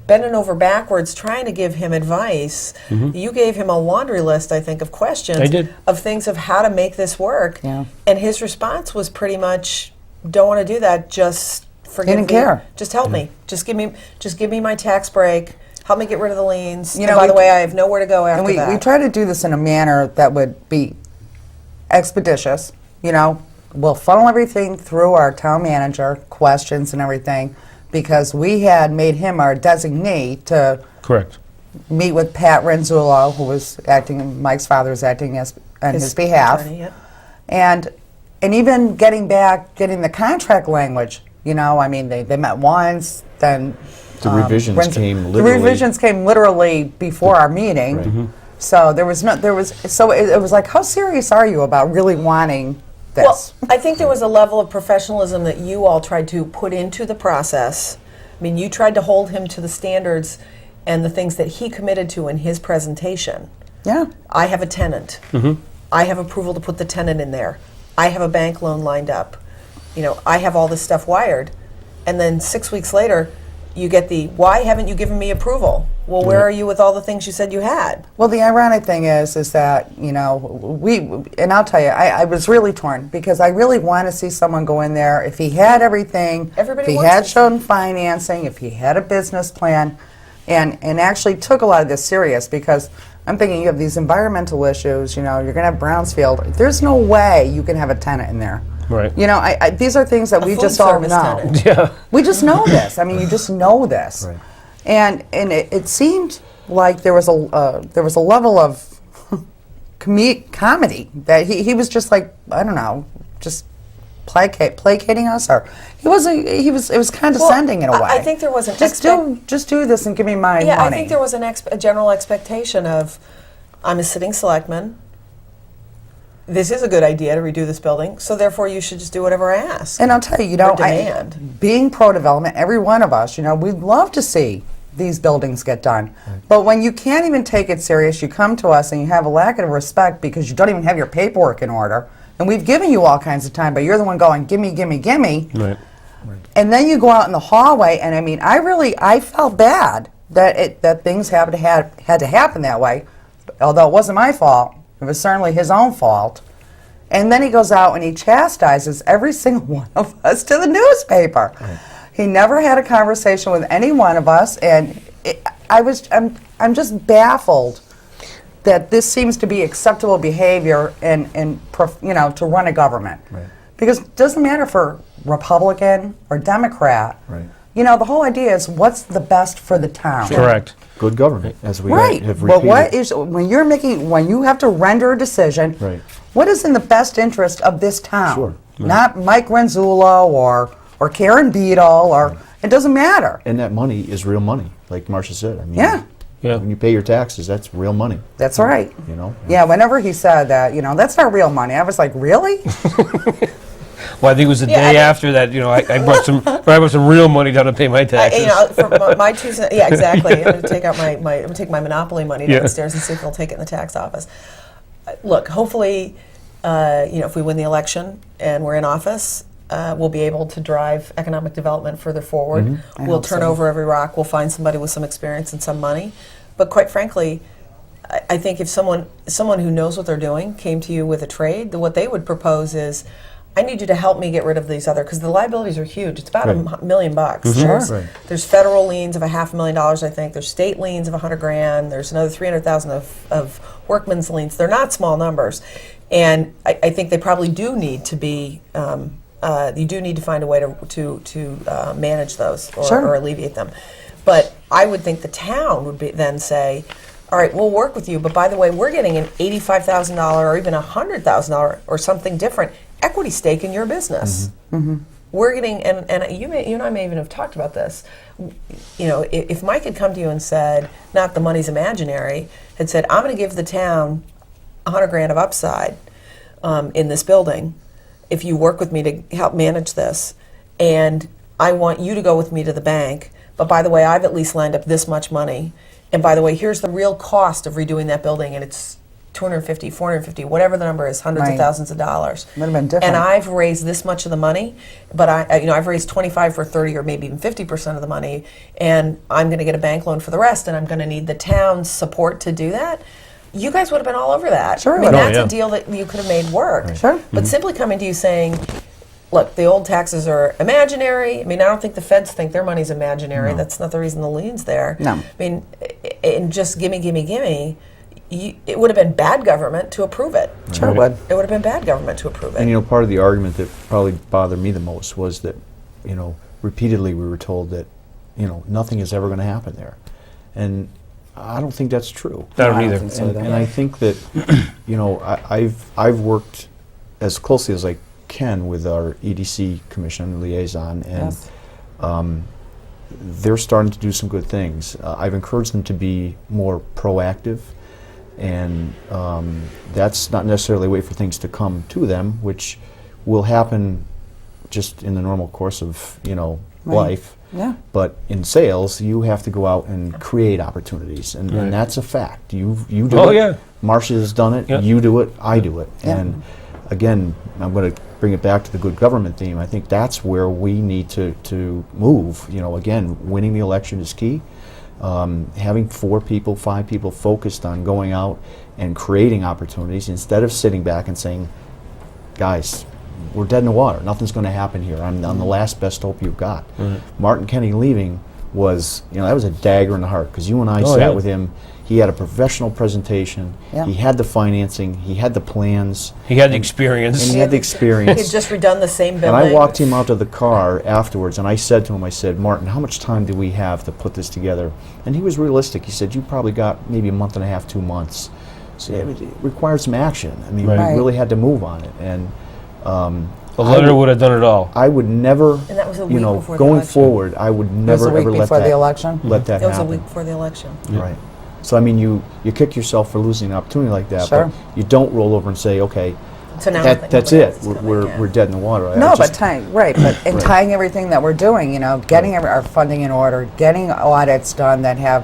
bending over backwards trying to give him advice. You gave him a laundry list, I think, of questions. I did. Of things of how to make this work. Yeah. And his response was pretty much, don't want to do that, just forgive Didn't me. care. Just help me. Just give me my tax break. Help me get rid of the liens. You And know, by the we- way, I have nowhere to go after And we that. try to do this in a manner that would be expeditious. You know, we'll funnel everything through our town manager, questions and everything, because we had made him our designee to Correct. meet with Pat Renzullo, who was acting, Mike's father was acting as on his behalf. attorney, yeah. And even getting the contract language, you know, I mean, they met once, then The revisions Winsted- came The literally. revisions came literally before our meeting. Right. So it was like, how serious are you about really wanting this? Well, I think there was a level of professionalism that you all tried to put into the process. I mean, you tried to hold him to the standards and the things that he committed to in his presentation. Yeah. I have a tenant. I have approval to put the tenant in there. I have a bank loan lined up. You know, I have all this stuff wired. And then 6 weeks later, you get why haven't you given me approval? Well, where are you with all the things you said you had? Well, the ironic thing is that, you know, and I'll tell you, I was really torn because I really want to see someone go in there, if he had everything, Everybody if he wants had to see. shown financing, if he had a business plan, and actually took a lot of this serious, because I'm thinking you have these environmental issues, you know, you're going to have Brownsfield. There's no way you can have a tenant in there. Right. You know, these are things that we food just all service know. tenant. Yeah. We just know this. I mean, you just know this. Right. And it seemed like there was a level of comedy that he was just like, I don't know, just placating us, or it was condescending in a way. I think there was an just do this and give me my money. I think there was a general expectation of, I'm a sitting selectman. This is a good idea to redo this building, so therefore you should just do whatever I ask. And I'll tell you, you know, Or demand. being pro-development, every one of us, you know, we'd love to see these buildings get done. But when you can't even take it serious, you come to us and you have a lack of respect because you don't even have your paperwork in order, and we've given you all kinds of time, but you're the one going, gimme, gimme, gimme. Right. And then you go out in the hallway, and I mean, I felt bad that things had to happen that way, although it wasn't my fault. It was certainly his own fault. And then he goes out and he chastises every single one of us to the newspaper. Right. He never had a conversation with any one of us, and I'm just baffled that this seems to be acceptable behavior to run a government. Right. Because it doesn't matter for Republican or Democrat. Right. You know, the whole idea is what's the best for the town. Correct. Good government, as we Right. have But repeated. what is when you have to render a decision? Right. What is in the best interest of this town? Sure. Not Mike Renzullo or Karen Beadle it doesn't matter. And that money is real money, like Marcia said. I mean, Yeah. Yeah. when you pay your taxes, that's real money. That's right. You know. Yeah. Whenever he said that, you know, that's not real money. I was like, really? Well, I think it was the Yeah, I day mean- after that, you know, I brought some real money down to pay my taxes. You know, for my 2 cents, yeah, exactly. I'm going to take out I'm going to take my Monopoly money Yeah. downstairs and see if they'll take it in the tax office. Look, hopefully, if we win the election and we're in office, we'll be able to drive economic development further forward. I We'll hope turn so. over every rock. We'll find somebody with some experience and some money. But quite frankly, I think if someone who knows what they're doing came to you with a trade, what they would propose is, I need you to help me get rid of these other, because the liabilities are huge. It's about Right. $1 million. Sure. Right. There's federal liens of $500,000, I think. There's state liens of $100,000. There's another $300,000 of workman's liens. They're not small numbers, and I think they probably do need to be. You do need to find a way to manage those Sure. or alleviate them. But I would think the town would then say, all right, we'll work with you, but by the way, we're getting an $85,000 or even $100,000 or something different equity stake in your business. We're getting, and you and I may even have talked about this. You know, if Mike had come to you and said, not the money's imaginary, had said, I'm going to give the town $100,000 of upside in this building if you work with me to help manage this, and I want you to go with me to the bank, but by the way, I've at least lined up this much money, and by the way, here's the real cost of redoing that building, and it's $250, $450, whatever the number is, hundreds of Right. thousands of dollars. Would have been different. And I've raised this much of the money, but I've raised 25 or 30 or maybe even 50% of the money, and I'm going to get a bank loan for the rest, and I'm going to need the town's support to do that. You guys would have been all over that. Sure I mean, would. Oh, that's yeah. a deal that you could have made work. Sure. But simply coming to you saying, look, the old taxes are imaginary. I mean, I don't think the feds think their money's imaginary. That's not the reason the lien's there. No. I mean, and just gimme, it would have been bad government to approve it. Sure would. It would have been bad government to approve it. And you know, part of the argument that probably bothered me the most was that, you know, repeatedly we were told that, you know, nothing is ever going to happen there. And I don't think that's true. I don't I don't either. think so. And I think that, I've worked as closely as I can with our EDC commission liaison, and Yes. they're starting to do some good things. I've encouraged them to be more proactive, and that's not necessarily wait for things to come to them, which will happen just in the normal course of Right. life. Yeah. But in sales, you have to go out and create opportunities, and, Right. and that's a fact. You do Oh, it. yeah. Marcia has done it. Yep. You do it. I do it. Yeah. And again, I'm going to bring it back to the good government theme. I think that's where we need to move. Again, winning the election is key. Having 4 people, 5 people focused on going out and creating opportunities instead of sitting back and saying, guys, we're dead in the water. Nothing's going to happen here. I'm the last best hope you've got. Martin Kenny leaving was, that was a dagger in the heart, because you and I Oh, sat yeah. with him. He had a professional presentation. Yeah. He had the financing. He had the plans. He had the experience. And he had the He had experience. just redone the same And building. I walked him out to the car afterwards, and I said to him, Martin, how much time do we have to put this together? And he was realistic. He said, you probably got maybe a month and a half, 2 months. So it required some action. I mean, Right. we Right. really had to move on it. And The letter would have done it all. I would never, And that was a week before the going election. forward, I would It was never a week ever let before that the election. let that It was a happen. week before the election. Right. So I mean, you kick yourself for losing an opportunity like that, Sure. but you don't roll over and say, okay, So now that's nobody it. else is coming, We're yeah. we're dead in the water. I No, just- but tying, right, but in Right. tying everything that we're doing, getting our funding in order, getting audits done that have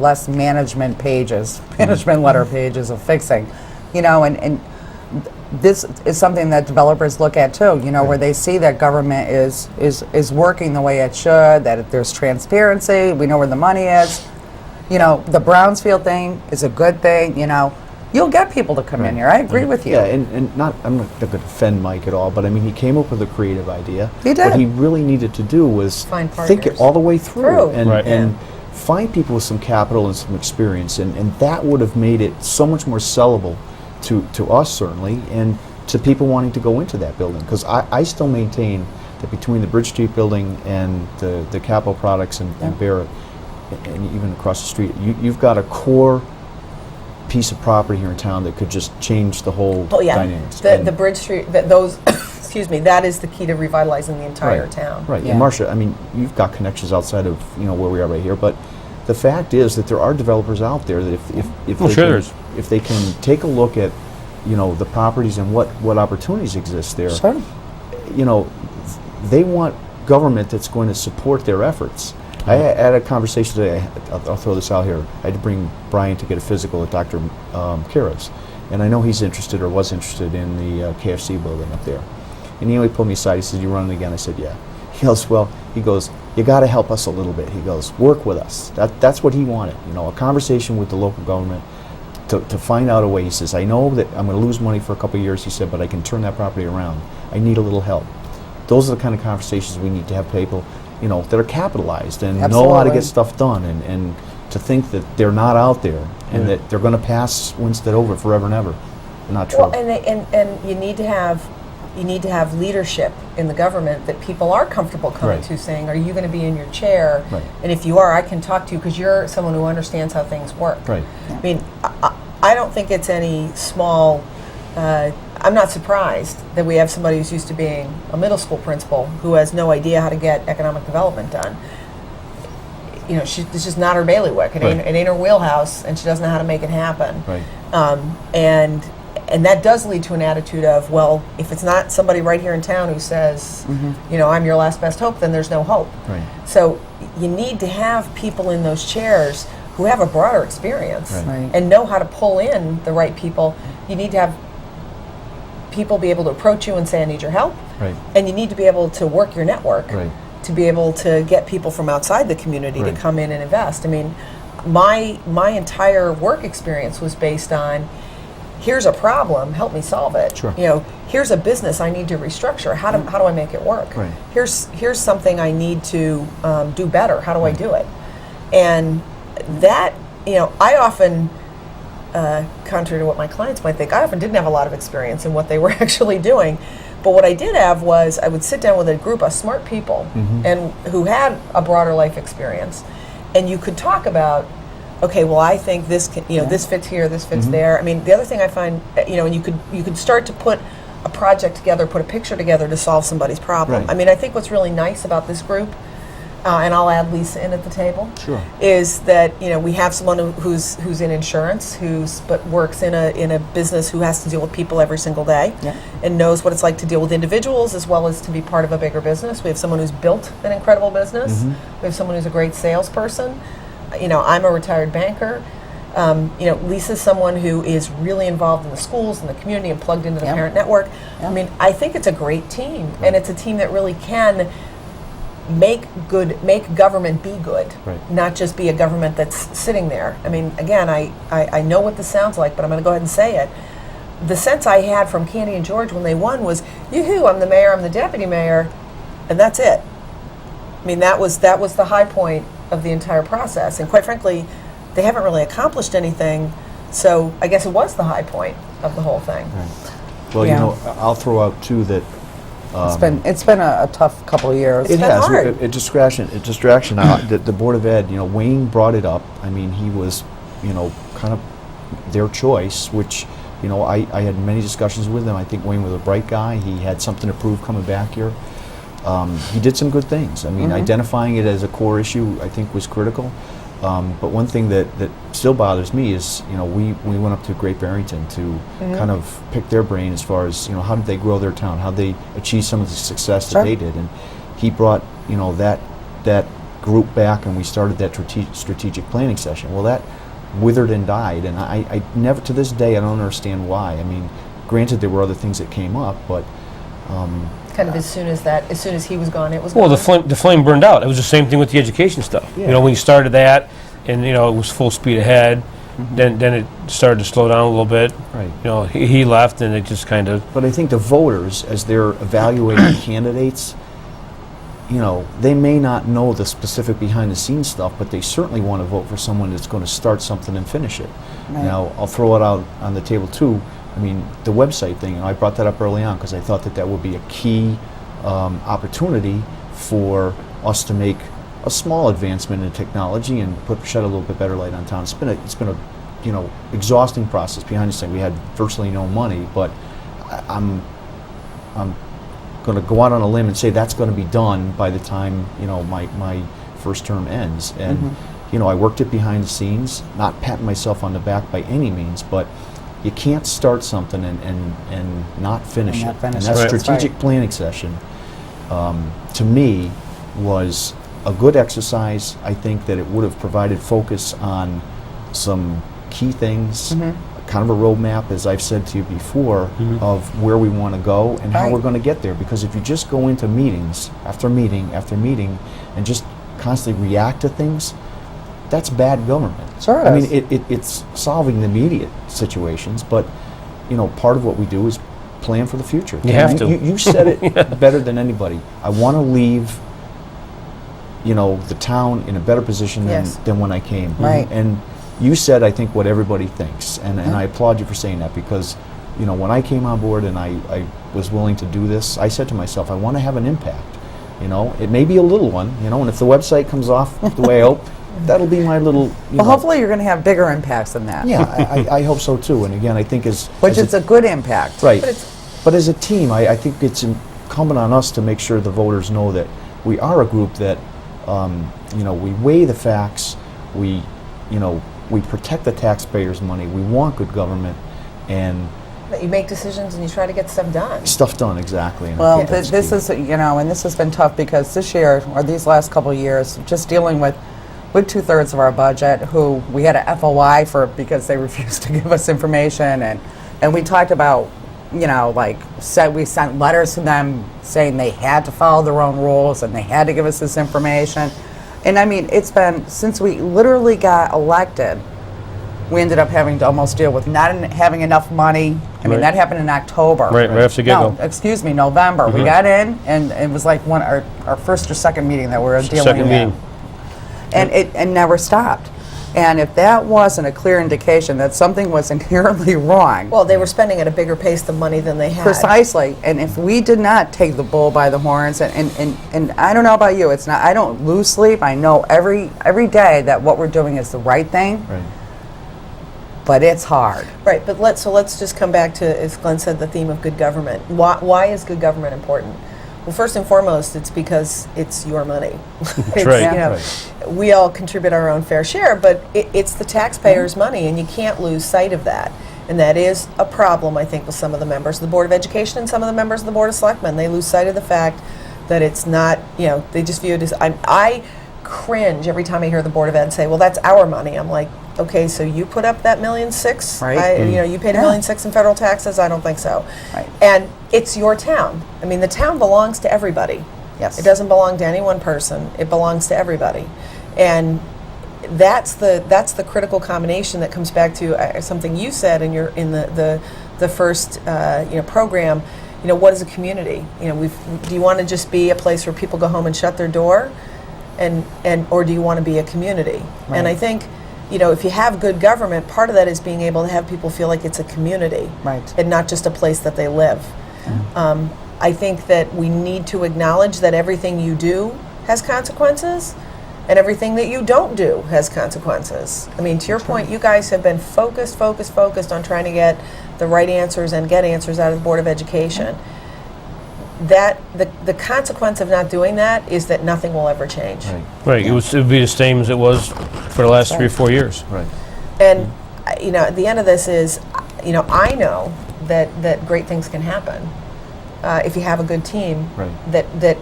less management pages, management letter pages of fixing, and this is something that developers look at too, where they see that government is working the way it should, that there's transparency, we know where the money is. The Brownsfield thing is a good thing, you'll get people to come in here. I agree with you. Yeah, and I'm not going to defend Mike at all, but I mean, he came up with a creative idea. He did. What he really needed to do was Find think it partners. all the way through, and, Right. and find people with some capital and some experience, and that would have made it so much more sellable to us, certainly, and to people wanting to go into that building. Because I still maintain that between the Bridge Street building and the Capital Products and Barrett, and even across the street, you've got a core piece of property here in town that could just change the whole Oh yeah, dynamics. the And- Bridge Street, those, excuse me, that is the key to revitalizing the entire town. Right, Yeah. and Marcia, I mean, you've got connections outside of where we are right here, but the fact is that there are developers out there that if Oh, they sure can, there's. if they can take a look at the properties and what opportunities exist there, Sure. they want government that's going to support their efforts. I had a conversation today. I'll throw this out here. I had to bring Brian to get a physical at Dr. Kara's, and I know he's interested or was interested in the KFC building up there. And he pulled me aside. He said, "You running again?" I said, "Yeah." He goes, "Well," he goes, "you got to help us a little bit." He goes, "Work with us." That's what he wanted. A conversation with the local government to find out a way. He says, "I know that I'm going to lose money for a couple of years," he said, "but I can turn that property around. I need a little help." Those are the kind of conversations we need to have people, that are capitalized and know how to Absolutely. get stuff done, and to think that they're not out there and that they're going to pass Winsted over forever and ever. Not true. Well, and you need to have leadership in the government that people are comfortable coming Right. to, saying, "Are you going to be in your chair?" Right. And if you are, I can talk to you because you're someone who understands how things work. Right. I mean, I don't think it's any small. I'm not surprised that we have somebody who's used to being a middle school principal who has no idea how to get economic development done. It's just not her bailiwick. It ain't her wheelhouse, and she doesn't know how to make it happen. Right. And that does lead to an attitude of, well, if it's not somebody right here in town who says, I'm your last best hope, then there's no hope. Right. So you need to have people in those chairs who have a broader experience Right. Right. and know how to pull in the right people. You need to have people be able to approach you and say, "I need your help," Right. and you need to be able to work your network Right. to be able to get people from outside the community Right. to come in and invest. I mean, my entire work experience was based on, here's a problem, help me solve it. Sure. Here's a business I need to restructure. How do I make it work? Right. Here's something I need to do better. How do I do it? And that, I often, contrary to what my clients might think, I often didn't have a lot of experience in what they were actually doing. But what I did have was I would sit down with a group of smart people and who had a broader life experience, and you could talk about okay, well, I think this can, this fits here, this fits there. I mean, the other thing I find, and you could start to put a project together, put a picture together to solve somebody's problem. Right. I mean, I think what's really nice about this group, and I'll add Lisa in at the table, Sure. is that we have someone who's in insurance, but works in a business who has to deal with people every single day, Yeah. and knows what it's like to deal with individuals as well as to be part of a bigger business. We have someone who's built an incredible business. We have someone who's a great salesperson. I'm a retired banker. Lisa's someone who is really involved in the schools and the community and plugged into the Yeah. parent network. Yeah. I mean, I think it's a great team, and it's a team that really can make government be good, Right. not just be a government that's sitting there. I mean, again, I know what this sounds like, but I'm going to go ahead and say it. The sense I had from Candy and George when they won was, yoo-hoo, I'm the mayor, I'm the deputy mayor, and that's it. I mean, that was the high point of the entire process, and quite frankly, they haven't really accomplished anything, so I guess it was the high point of the whole thing. Right. Well, Yeah. I'll throw out too that It's been a tough couple of years. it been has hard. a distraction. The Board of Ed. Wayne brought it up. I mean, he was, kind of their choice, which, I had many discussions with him. I think Wayne was a bright guy. He had something to prove coming back here. He did some good things. I mean, identifying it as a core issue, I think, was critical. But one thing that still bothers me is, we went up to Great Barrington to kind of pick their brain as far as, how did they grow their town, how did they achieve some of the success Sure. that they did. And he brought, that group back, and we started that strategic planning session. Well, that withered and died, and I never, to this day, I don't understand why. I mean, granted, there were other things that came up, but Kind of as soon as he was gone, it was Well, gone. the flame burned out. It was the same thing with the education stuff. Yeah. When you started that, and it was full speed ahead, then it started to slow down a little bit. right. He left, and it just kind of. But I think the voters, as they're evaluating candidates, they may not know the specific behind-the-scenes stuff, but they certainly want to vote for someone that's going to start something and finish it. Right. Now, I'll throw it out on the table too. I mean, the website thing, I brought that up early on because I thought that would be a key opportunity for us to make a small advancement in technology and shed a little bit better light on town. It's been a exhausting process behind the scenes. We had virtually no money, but I'm going to go out on a limb and say that's going to be done by the time my first term ends. And I worked it behind the scenes, not patting myself on the back by any means, but you can't start something and not finish And it. not finish And it. that Right. strategic planning session, to me, was a good exercise. I think that it would have provided focus on some key things, kind of a roadmap, as I've said to you before, of where we want to go and how Right. we're going to get there. Because if you just go into meetings after meeting after meeting and just constantly react to things, that's bad government. Sure I is. mean, it's solving the immediate situations, but part of what we do is plan for the future. You have to. You said it better than anybody. I want to leave, the town in a better position Yes. than when I came. Right. And you said, I think, what everybody thinks, and I applaud you for saying that, because when I came on board and I was willing to do this, I said to myself, I want to have an impact. It may be a little one, and if the website comes off the way I hope, that'll be my little. Well, hopefully you're going to have bigger impacts than that. Yeah, I hope so too. And again, I think Which is a good impact. right. But But as a team, I think it's incumbent on us to make sure the voters know that we are a group that, we weigh the facts, we protect the taxpayers' money, we want good government, and that you make decisions and you try to get stuff done. stuff done, exactly. And I Well, think that's this key. is, and this has been tough because this year, or these last couple of years, just dealing with 2/3 of our budget, who we had a FOI for because they refused to give us information, and we talked about, we sent letters to them saying they had to follow their own rules and they had to give us this information. And I mean, it's been, since we literally got elected, we ended up having to almost deal with not having enough money. I mean, Right. that happened in October. Right after No, get-go. excuse me, November. We got in, and it was like our first or second meeting that we were dealing Second with. meeting. And it never stopped. And if that wasn't a clear indication that something was inherently wrong, Well, they were spending at a bigger pace the money than they had. precisely, and if we did not take the bull by the horns, and I don't know about you, it's not, I don't lose sleep. I know every day that what we're doing is the right thing, Right. but it's hard. Right, but let's just come back to, as Glenn said, the theme of good government. Why is good government important? Well, first and foremost, it's because it's your money. It's, right. you know, we all contribute our own fair share, but it's the taxpayers' money, and you can't lose sight of that. And that is a problem, I think, with some of the members of the Board of Education and some of the members of the Board of Selectmen. They lose sight of the fact that it's not, they just view it as, I cringe every time I hear the Board of Ed say, well, that's our money. I'm like, okay, so you put up that $1.6 million? Right. You paid $1.6 Yeah. million in federal taxes? I don't think so. Right. And it's your town. I mean, the town belongs to everybody. Yes. It doesn't belong to any one person. It belongs to everybody. And that's the critical combination that comes back to something you said in the first program. What is a community? Do you want to just be a place where people go home and shut their door, or do you want to be a community? Right. And I think, if you have good government, part of that is being able to have people feel like it's a community, Right. and not just a place that they live. I think that we need to acknowledge that everything you do has consequences, and everything that you don't do has consequences. I mean, to your point, you guys have been focused on trying to get the right answers and get answers out of the Board of Education. That the consequence of not doing that is that nothing will ever change. Right. Right, it would be the same as it was for the last 3 or 4 years. Right. And at the end of this is, I know that great things can happen if you have a good team Right. that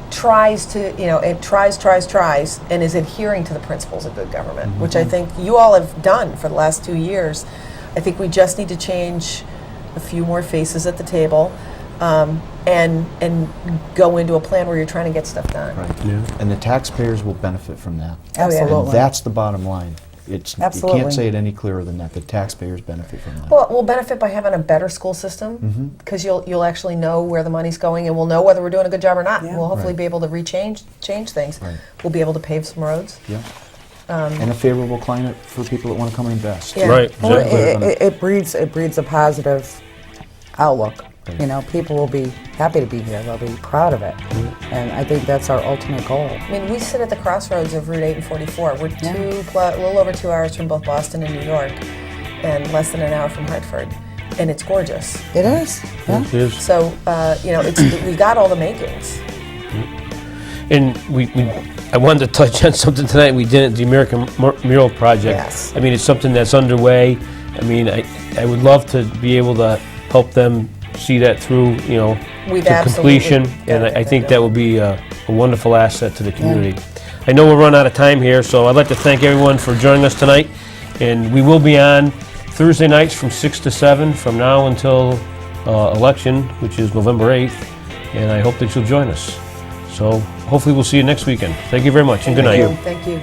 tries to, it tries, and is adhering to the principles of good government, which I think you all have done for the last 2 years. I think we just need to change a few more faces at the table, and go into a plan where you're trying to get stuff done. Right. Yeah. And the taxpayers will benefit from that. Absolutely. And that's the bottom line. You Absolutely. can't say it any clearer than that. The taxpayers benefit from that. Well, we'll benefit by having a better school system, because you'll actually know where the money's going, and we'll know whether we're doing a good job or not. Yeah. We'll hopefully Right. be able to change things. Right. We'll be able to pave some roads. Yeah. And a favorable climate for people that want to come and invest. Yeah. Right, Well, exactly. it breeds a positive outlook. Right. People will be happy to be here. They'll be proud of it, and I think that's our ultimate goal. I mean, we sit at the crossroads of Route 8 and 44. We're Yeah. a little over 2 hours from both Boston and New York, and less than an hour from Hartford, and it's gorgeous. It is. Yeah. It is. So, we got all the makings. And I wanted to touch on something tonight we did at the American Mural Project. Yes. I mean, it's something that's underway. I mean, I would love to be able to help them see that through, We've to absolutely completion. got And I everything think done. that would be a wonderful asset to the community. I know we're running out of time here, so I'd like to thank everyone for joining us tonight. And we will be on Thursday nights from 6 to 7 from now until election, which is November 8th. And I hope that you'll join us. So hopefully we'll see you next weekend. Thank you very much, and good night. Thank you.